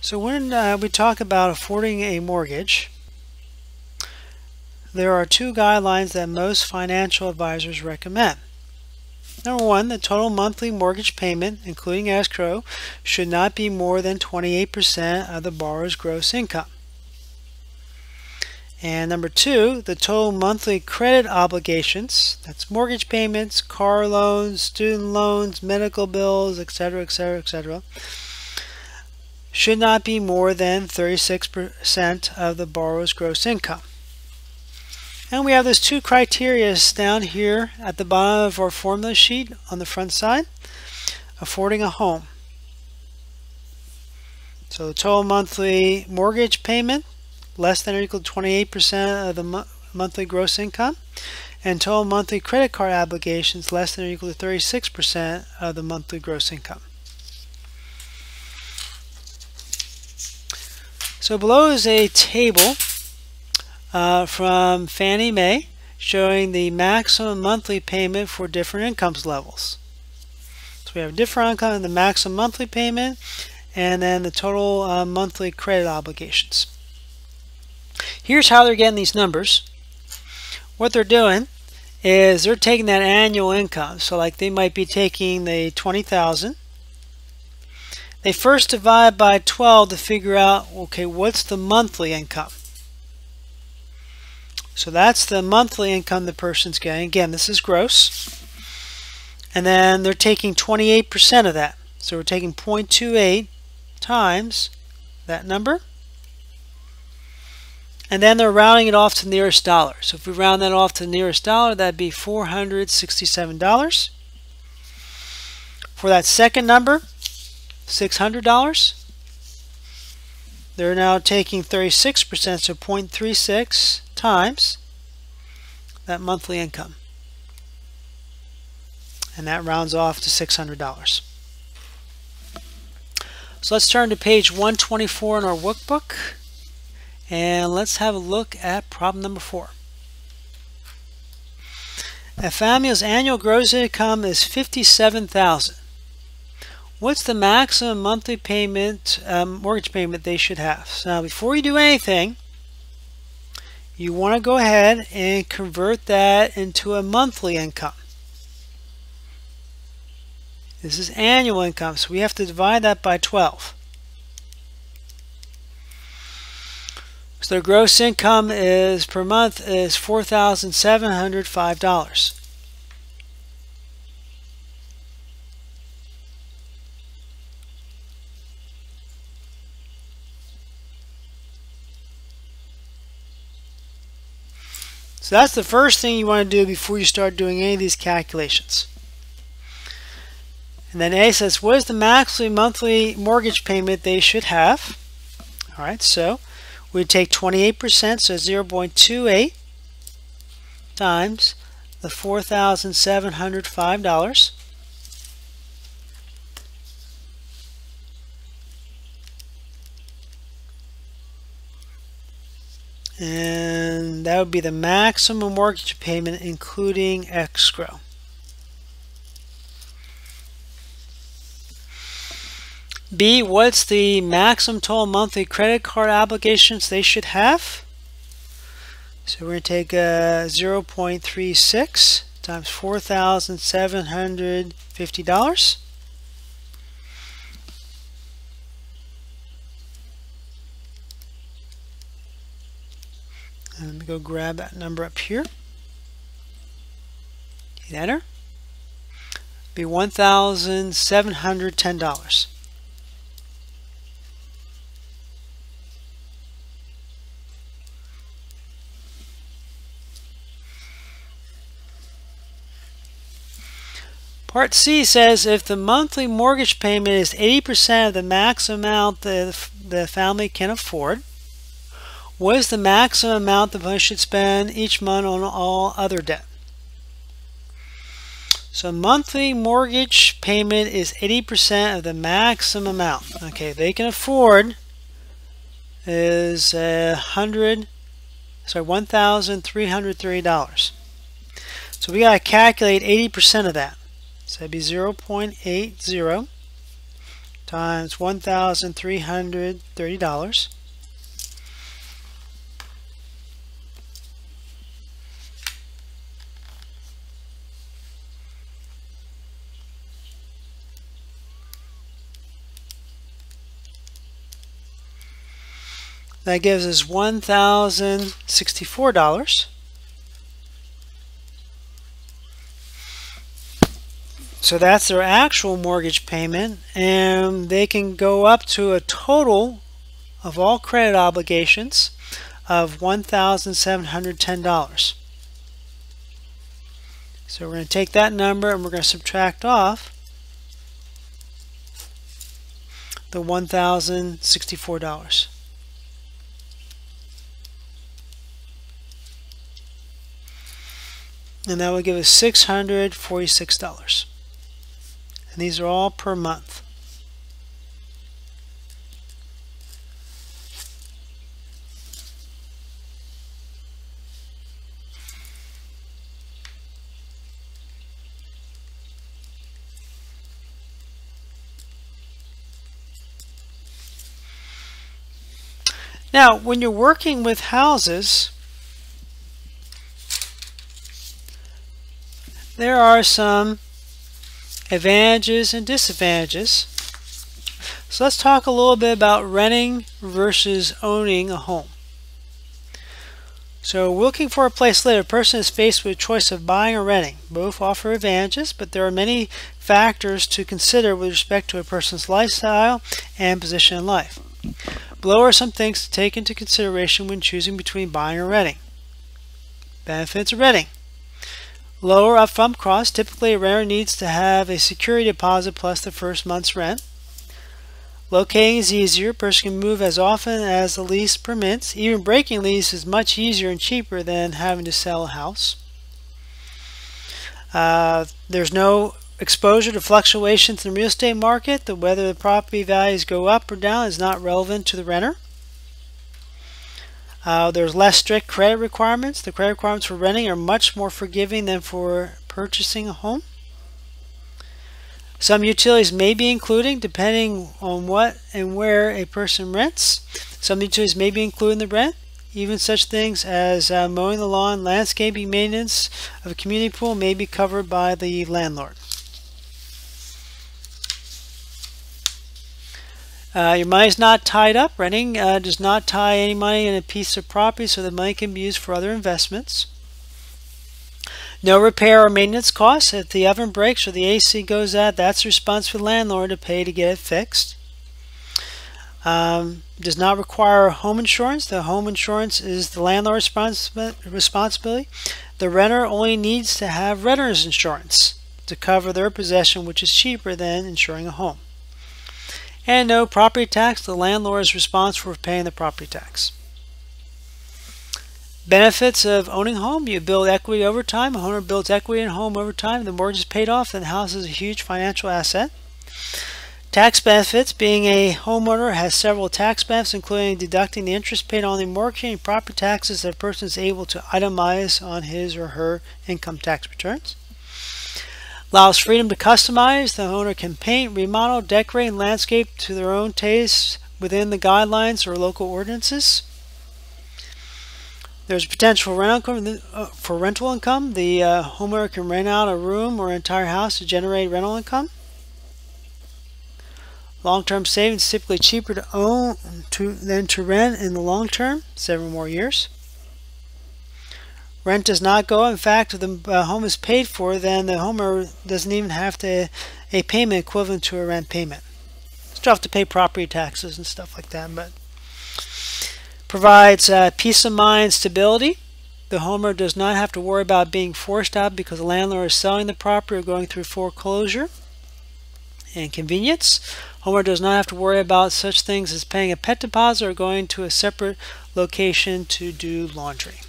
So when we talk about affording a mortgage, there are two guidelines that most financial advisors recommend. Number one, the total monthly mortgage payment, including escrow, should not be more than 28% of the borrower's gross income. And number two, the total monthly credit obligations, that's mortgage payments, car loans, student loans, medical bills, etc., etc., etc., should not be more than 36% of the borrower's gross income. And we have those two criteria down here at the bottom of our formula sheet on the front side. Affording a home. So the total monthly mortgage payment less than or equal to 28% of the monthly gross income, and total monthly credit card obligations less than or equal to 36% of the monthly gross income. So below is a table from Fannie Mae showing the maximum monthly payment for different income levels. So we have different income, the maximum monthly payment, and then the total monthly credit obligations. Here's how they're getting these numbers. What they're doing is they're taking that annual income. So like they might be taking the $20,000. They first divide by 12 to figure out, okay, what's the monthly income? So that's the monthly income the person's getting. Again, this is gross. And then they're taking 28% of that. So we're taking 0.28 times that number. And then they're rounding it off to the nearest dollar. So if we round that off to the nearest dollar, that'd be $467. For that second number, $600. They're now taking 36%, so 0.36 times that monthly income. And that rounds off to $600. So let's turn to page 124 in our workbook. And let's have a look at problem number 4. A family's annual gross income is $57,000. What's the maximum monthly payment, mortgage payment they should have? So now before you do anything, you want to go ahead and convert that into a monthly income. This is annual income, so we have to divide that by 12. So their gross income is per month is $4,705. So that's the first thing you want to do before you start doing any of these calculations. And then A says, what is the maximum monthly mortgage payment they should have? All right, so we take 28%, so 0.28 times the $4,705. And that would be the maximum mortgage payment including escrow. B, what's the maximum total monthly credit card obligations they should have? So we're going to take 0.36 times $4,750. Let me go grab that number up here. Hit enter. Be $1,710. Part C says if the monthly mortgage payment is 80% of the maximum amount the family can afford, what is the maximum amount the family should spend each month on all other debt? So monthly mortgage payment is 80% of the maximum amount. Okay, they can afford is $1,330. So we got to calculate 80% of that. So that'd be 0.80 times $1,330. That gives us $1,064. So that's their actual mortgage payment, and they can go up to a total of all credit obligations of $1,710. So we're going to take that number and we're going to subtract off the $1,064. And that will give us $646. And these are all per month. Now, when you're working with houses, there are some advantages and disadvantages. So let's talk a little bit about renting versus owning a home. So looking for a place to live, a person is faced with a choice of buying or renting. Both offer advantages, but there are many factors to consider with respect to a person's lifestyle and position in life. Below are some things to take into consideration when choosing between buying or renting. Benefits of renting. Lower upfront costs. Typically, a renter needs to have a security deposit plus the first month's rent. Locating is easier. A person can move as often as the lease permits. Even breaking lease is much easier and cheaper than having to sell a house. There's no exposure to fluctuations in the real estate market. Whether the property values go up or down is not relevant to the renter. There's less strict credit requirements. The credit requirements for renting are much more forgiving than for purchasing a home. Some utilities may be included depending on what and where a person rents. Some utilities may be included in the rent. Even such things as mowing the lawn, landscaping, maintenance of a community pool may be covered by the landlord. Your money is not tied up. Renting does not tie any money in a piece of property, so the money can be used for other investments. No repair or maintenance costs. If the oven breaks or the AC goes out, that's the responsibility for the landlord to pay to get it fixed. Does not require home insurance. The home insurance is the landlord's responsibility. The renter only needs to have renter's insurance to cover their possession, which is cheaper than insuring a home. And no property tax. The landlord is responsible for paying the property tax. Benefits of owning a home. You build equity over time. A homeowner builds equity in a home over time. The mortgage is paid off, then the house is a huge financial asset. Tax benefits. Being a homeowner has several tax benefits, including deducting the interest paid on the mortgage and property taxes that a person is able to itemize on his or her income tax returns. Allows freedom to customize. The owner can paint, remodel, decorate, and landscape to their own tastes within the guidelines or local ordinances. There's potential for rental income. The homeowner can rent out a room or an entire house to generate rental income. Long-term savings is typically cheaper to own than to rent in the long term, 7 more years. Rent does not go up. In fact, if the home is paid for, then the homeowner doesn't even have a payment equivalent to a rent payment. Still have to pay property taxes and stuff like that, but provides peace of mind, stability. The homeowner does not have to worry about being forced out because the landlord is selling the property or going through foreclosure. And convenience. Homeowner does not have to worry about such things as paying a pet deposit or going to a separate location to do laundry.